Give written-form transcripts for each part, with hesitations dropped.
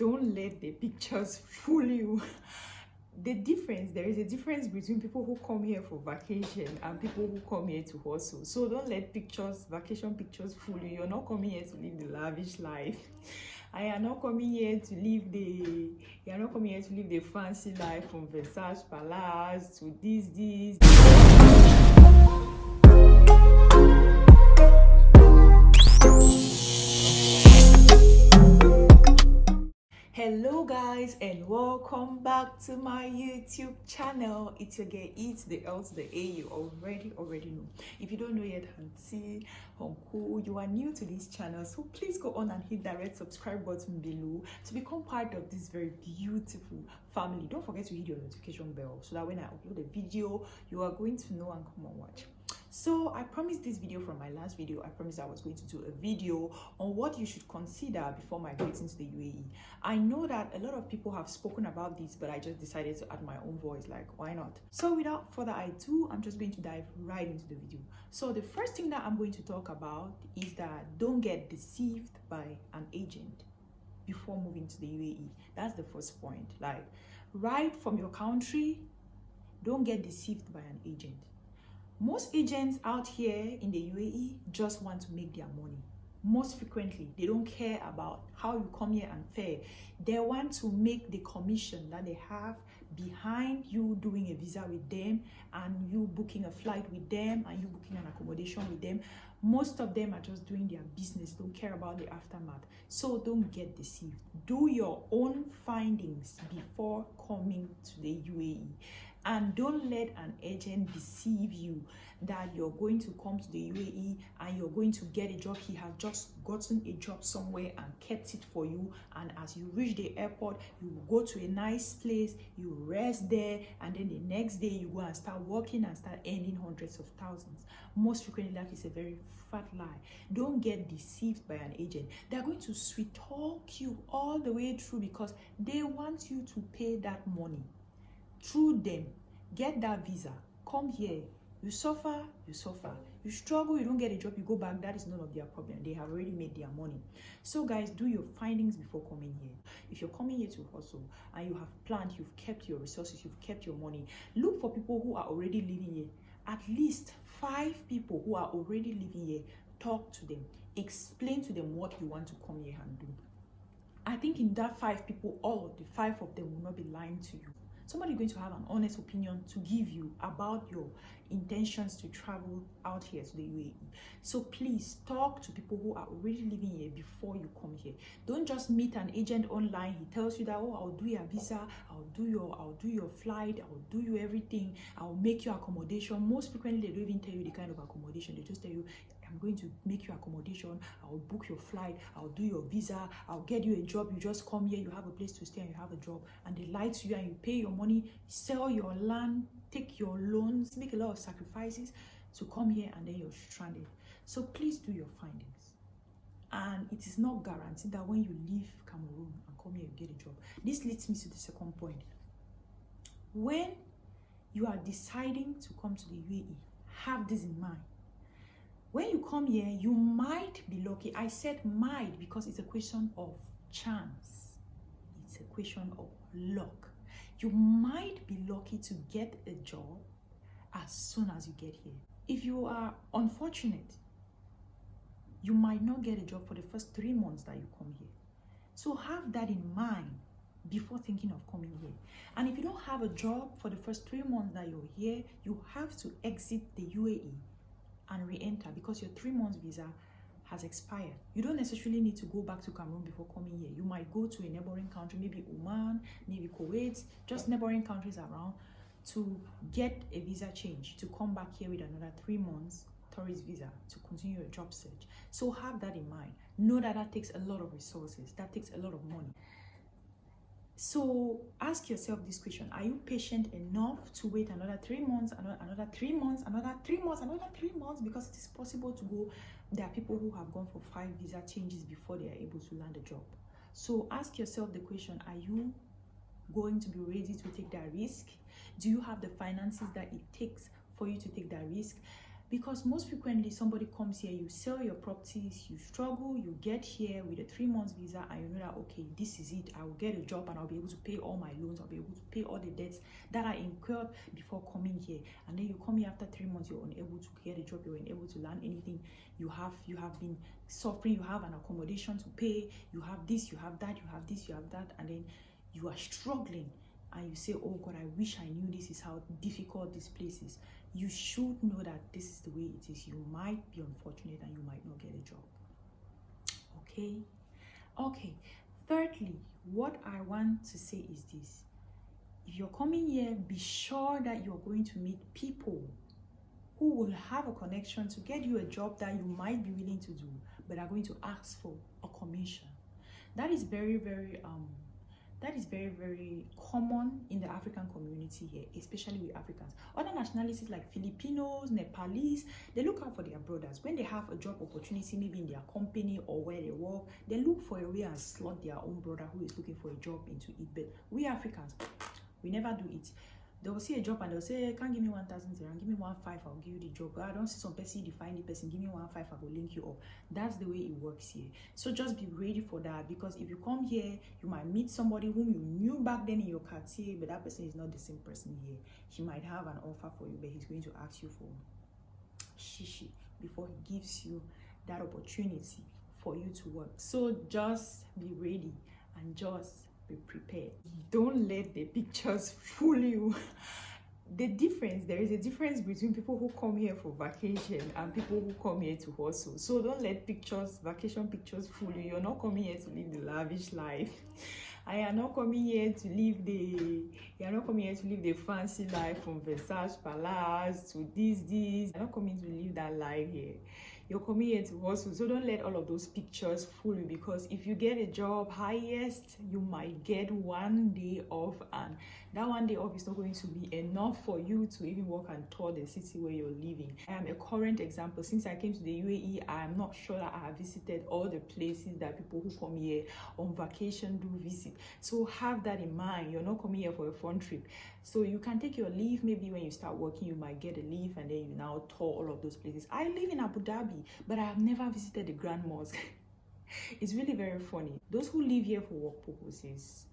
don't let the pictures fool you. There is a difference between people who come here for vacation and people who come here to hustle. So don't let vacation pictures fool you. You're not coming here to live the lavish life. I am not coming here to live the fancy life from Versace Palace to this. Hello guys, and welcome back to my YouTube channel. It's your girl, it's the L to the A. You already know. If you don't know yet, Auntie, Uncle, you are new to this channel, so please go on and hit that red subscribe button below to become part of this very beautiful family. Don't forget to hit your notification bell so that when I upload a video, you are going to know and come and watch. So I promised this video from my last video. I promised I was going to do a video on what you should consider before migrating to the UAE. I know that a lot of people have spoken about this, but I just decided to add my own voice, like why not? So without further ado, I'm just going to dive right into the video. So the first thing that I'm going to talk about is that don't get deceived by an agent before moving to the UAE. That's the first point. Like right from your country, don't get deceived by an agent. Most agents out here in the UAE just want to make their money. Most frequently, they don't care about how you come here and fare. They want to make the commission that they have behind you doing a visa with them and you booking a flight with them and you booking an accommodation with them. Most of them are just doing their business, don't care about the aftermath. So don't get deceived. Do your own findings before coming to the UAE. And don't let an agent deceive you that you're going to come to the UAE and you're going to get a job. He has just gotten a job somewhere and kept it for you. And as you reach the airport, you go to a nice place, you rest there, and then the next day you go and start working and start earning hundreds of thousands. Most frequently, that is a very fat lie. Don't get deceived by an agent. They're going to sweet talk you all the way through because they want you to pay that money. Through them, get that visa, come here, you suffer, you struggle, you don't get a job, you go back. That is none of their problem. They have already made their money. So guys, do your findings before coming here. If you're coming here to hustle and you have planned, you've kept your resources, you've kept your money, look for people who are already living here. At least 5 people who are already living here. Talk to them, explain to them what you want to come here and do. I think in that 5 people, all of the 5 of them will not be lying to you. Somebody going to have an honest opinion to give you about your intentions to travel out here to the UAE. So please talk to people who are already living here before you come here. Don't just meet an agent online. He tells you that, oh, I'll do your visa, I'll do your flight, I'll do you everything, I'll make you accommodation. Most frequently, they don't even tell you the kind of accommodation. They just tell you, I'm going to make you accommodation, I'll book your flight, I'll do your visa, I'll get you a job. You just come here, you have a place to stay and you have a job, and they lie to you and you pay your money, sell your land, take your loans, make a lot of sacrifices to come here, and then you're stranded. So please do your findings. And it is not guaranteed that when you leave Cameroon and come here, you get a job. This leads me to the second point. When you are deciding to come to the UAE, have this in mind. When you come here, you might be lucky. I said might because it's a question of chance. It's a question of luck. You might be lucky to get a job as soon as you get here. If you are unfortunate, you might not get a job for the first 3 months that you come here. So have that in mind before thinking of coming here. And if you don't have a job for the first 3 months that you're here, you have to exit the UAE and re-enter because your 3 months visa has expired. You don't necessarily need to go back to Cameroon before coming here. You might go to a neighboring country, maybe Oman, maybe Kuwait, just neighboring countries around, to get a visa change, to come back here with another 3 months tourist visa to continue your job search. So have that in mind. Know that that takes a lot of resources, that takes a lot of money. So ask yourself this question: are you patient enough to wait another 3 months, another 3 months, another 3 months, another 3 months? Because it is possible to go. There are people who have gone for 5 visa changes before they are able to land a job. So ask yourself the question: are you going to be ready to take that risk? Do you have the finances that it takes for you to take that risk? Because most frequently somebody comes here, you sell your properties, you struggle, you get here with a 3 months visa, and you know that, okay, this is it, I will get a job and I'll be able to pay all my loans, I'll be able to pay all the debts that I incurred before coming here. And then you come here after 3 months, you're unable to get a job, you're unable to learn anything, you have been suffering, you have an accommodation to pay, you have this, you have that, you have this, you have that, and then you are struggling. And you say, oh God, I wish I knew this is how difficult this place is. You should know that this is the way it is. You might be unfortunate and you might not get a job. Okay. Thirdly, what I want to say is this. If you're coming here, be sure that you're going to meet people who will have a connection to get you a job that you might be willing to do, but are going to ask for a commission. That is very, very common in the African community here, especially with Africans. Other nationalities like Filipinos, Nepalese, they look out for their brothers. When they have a job opportunity, maybe in their company or where they work, they look for a way and slot their own brother who is looking for a job into it. But we Africans, we never do it. They will see a job and they'll say, can't give me 1,000 and give me 1,500, I'll give you the job. I don't see some person define the person, give me 1,500, I will link you up. That's the way it works here. So just be ready for that, because if you come here, you might meet somebody whom you knew back then in your quartier, but that person is not the same person here. He might have an offer for you, but he's going to ask you for shishi before he gives you that opportunity for you to work. So just be ready and just be prepared. Don't let the pictures fool you. There is a difference between people who come here for vacation and people who come here to hustle. So don't let vacation pictures fool you. You're not coming here to live the lavish life. I am not coming here to live the fancy life from Versace Palace to this. I'm not coming to live that life here. You're coming here to hustle. So don't let all of those pictures fool you, because if you get a job, highest, you might get 1 day off, and that 1 day off is not going to be enough for you to even walk and tour the city where you're living. I am a current example. Since I came to the UAE, I am not sure that I have visited all the places that people who come here on vacation do visit. So have that in mind. You're not coming here for a fun trip. So you can take your leave. Maybe when you start working, you might get a leave, and then you now tour all of those places. I live in Abu Dhabi, but I have never visited the Grand Mosque. It's really very funny. Those who live here for work purposes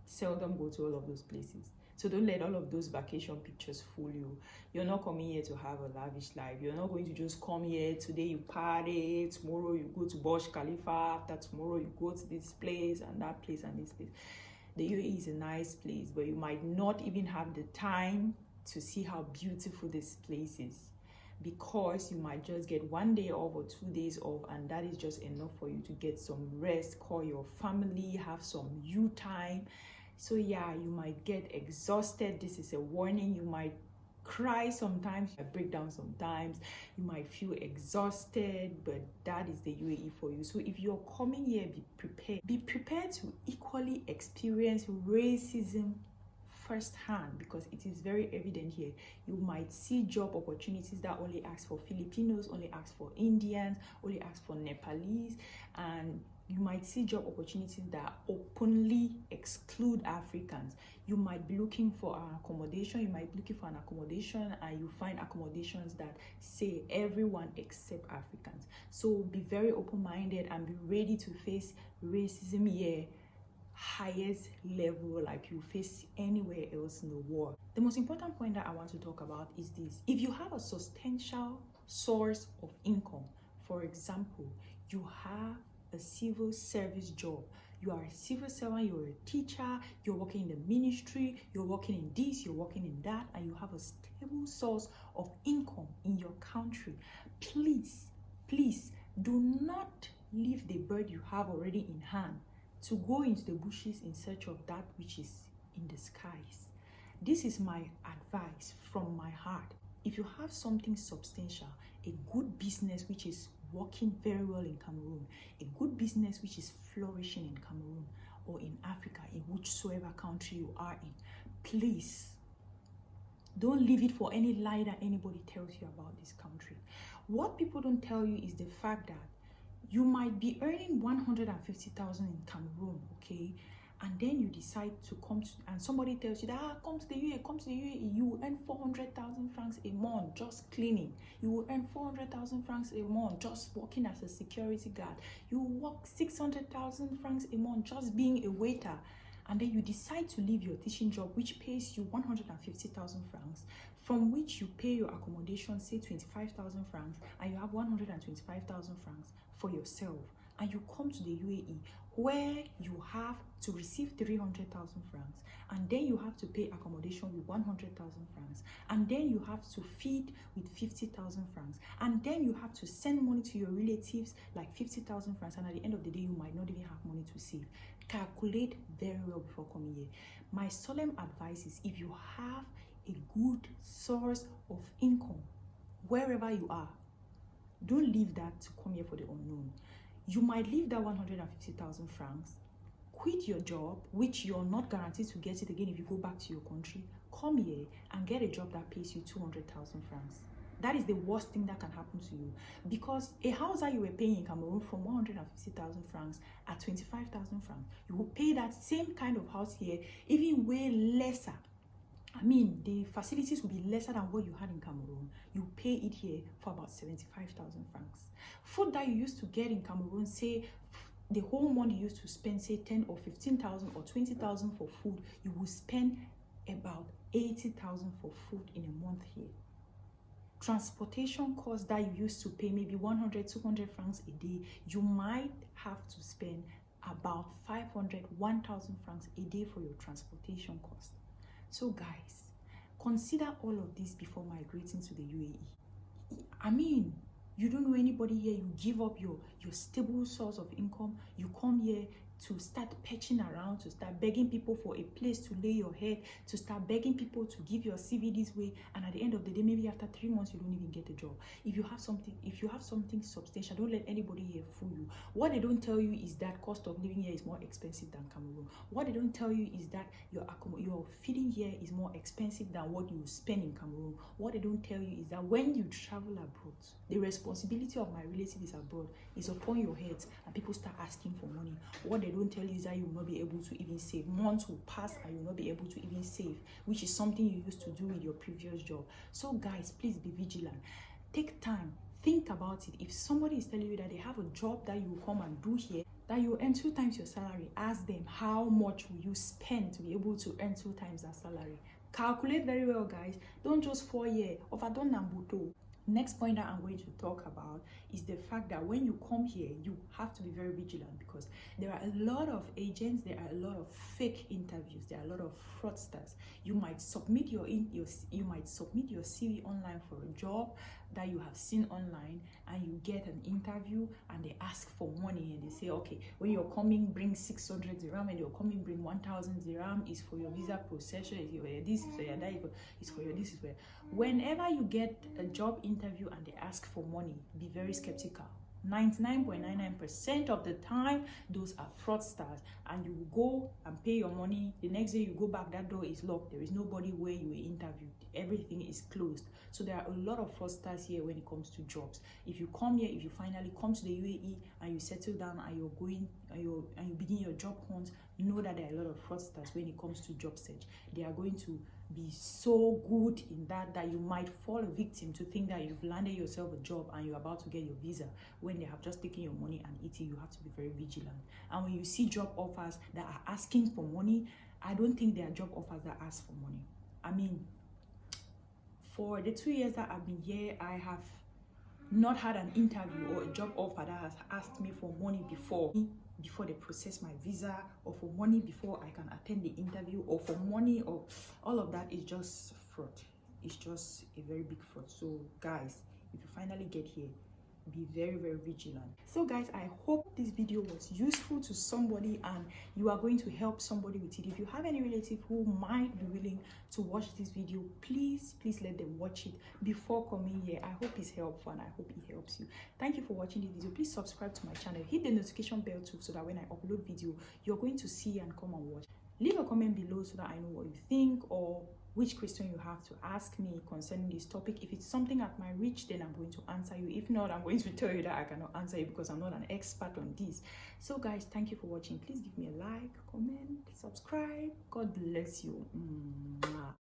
seldom go to all of those places. So don't let all of those vacation pictures fool you. You're not coming here to have a lavish life. You're not going to just come here, today you party, tomorrow you go to Burj Khalifa, after tomorrow you go to this place and that place and this place. The UAE is a nice place, but you might not even have the time to see how beautiful this place is, because you might just get 1 day off or 2 days off, and that is just enough for you to get some rest, call your family, have some you time. So yeah, you might get exhausted. This is a warning. You might cry sometimes, you might break down sometimes, you might feel exhausted, but that is the UAE for you. So if you're coming here, be prepared to equally experience racism firsthand, because it is very evident here. You might see job opportunities that only ask for Filipinos, only ask for Indians, only ask for Nepalese, and you might see job opportunities that openly exclude Africans. You might be looking for an accommodation, and you find accommodations that say everyone except Africans. So be very open-minded and be ready to face racism here, highest level like you face anywhere else in the world. The most important point that I want to talk about is this. If you have a substantial source of income, for example, you have a civil service job, you are a civil servant, you're a teacher, you're working in the ministry, you're working in this, you're working in that, and you have a stable source of income in your country, please do not leave the bird you have already in hand to go into the bushes in search of that which is in the skies. This is my advice from my heart. If you have something substantial, a good business which is working very well in Cameroon, a good business which is flourishing in Cameroon or in Africa, in whichsoever country you are in, please don't leave it for any lie that anybody tells you about this country. What people don't tell you is the fact that you might be earning 150,000 in Cameroon, okay, and then you decide to come to, and somebody tells you that come to the UAE, come to the UAE, you will earn 400,000 francs a month just cleaning. You will earn 400,000 francs a month just working as a security guard. You will work 600,000 francs a month just being a waiter. And then you decide to leave your teaching job, which pays you 150,000 francs, from which you pay your accommodation, say 25,000 francs, and you have 125,000 francs for yourself. And you come to the UAE, where you have to receive 300,000 francs, and then you have to pay accommodation with 100,000 francs, and then you have to feed with 50,000 francs, and then you have to send money to your relatives like 50,000 francs, and at the end of the day, you might not even have money to save. Calculate very well before coming here. My solemn advice is, if you have a good source of income wherever you are, don't leave that to come here for the unknown. You might leave that 150,000 francs, quit your job, which you're not guaranteed to get it again if you go back to your country, come here and get a job that pays you 200,000 francs. That is the worst thing that can happen to you, because a house that you were paying in Cameroon from 150,000 francs at 25,000 francs, you will pay that same kind of house here, even way lesser. I mean, the facilities will be lesser than what you had in Cameroon. You pay it here for about 75,000 francs. Food that you used to get in Cameroon, say the whole month you used to spend, say 10 or 15,000 or 20,000 for food, you will spend about 80,000 for food in a month here. Transportation costs that you used to pay maybe 100, 200 francs a day, you might have to spend about 500, 1,000 francs a day for your transportation cost. So guys, consider all of this before migrating to the UAE. I mean, you don't know anybody here, you give up your stable source of income, you come here to start patching around, to start begging people for a place to lay your head, to start begging people to give your CV this way, and at the end of the day, maybe after 3 months, you don't even get a job. If you have something substantial, don't let anybody here fool you. What they don't tell you is that cost of living here is more expensive than Cameroon. What they don't tell you is that your feeding here is more expensive than what you spend in Cameroon. What they don't tell you is that when you travel abroad, the responsibility of my relative is abroad is upon your heads, and people start asking for money. What they don't tell you is that you will not be able to even save. Months will pass and you will not be able to even save, which is something you used to do with your previous job. So guys, please be vigilant. Take time, think about it. If somebody is telling you that they have a job that you will come and do here, that you earn 2 times your salary, ask them how much will you spend to be able to earn 2 times that salary. Calculate very well, guys. Don't just 4 years of Adon Nambuto. Next point that I'm going to talk about is the fact that when you come here, you have to be very vigilant, because there are a lot of agents, there are a lot of fake interviews, there are a lot of fraudsters. You might submit your CV online for a job that you have seen online, and you get an interview and they ask for money, and they say, okay, when you're coming, bring 600 dirham, and you're coming, bring 1,000 dirham, is for your visa processor, is for your this, is for your that, is for your this, is for your... Whenever you get a job interview and they ask for money, be very skeptical. 99.99% of the time, those are fraudsters, and you will go and pay your money. The next day you go back, that door is locked. There is nobody where you were interviewed. Everything is closed. So there are a lot of fraudsters here when it comes to jobs. If you come here, if you finally come to the UAE and you settle down and you're going and you begin your job hunt, know that there are a lot of fraudsters when it comes to job search. They are going to be so good in that you might fall a victim to think that you've landed yourself a job and you're about to get your visa when they have just taken your money and eaten. You have to be very vigilant. And when you see job offers that are asking for money, I don't think there are job offers that ask for money. I mean, for the 2 years that I've been here, I have not had an interview or a job offer that has asked me for money before they process my visa, or for money before I can attend the interview, or for money, or all of that is just fraud. It's just a very big fraud. So guys, if you finally get here, be very, very vigilant. So guys, I hope this video was useful to somebody and you are going to help somebody with it. If you have any relative who might be willing to watch this video, please let them watch it before coming here. I hope it's helpful and I hope it helps you. Thank you for watching this video. Please subscribe to my channel, hit the notification bell too, so that when I upload video, you're going to see and come and watch. Leave a comment below so that I know what you think, or which question you have to ask me concerning this topic. If it's something at my reach, then I'm going to answer you. If not, I'm going to tell you that I cannot answer you because I'm not an expert on this. So guys, thank you for watching. Please give me a like, comment, subscribe. God bless you. Mwah.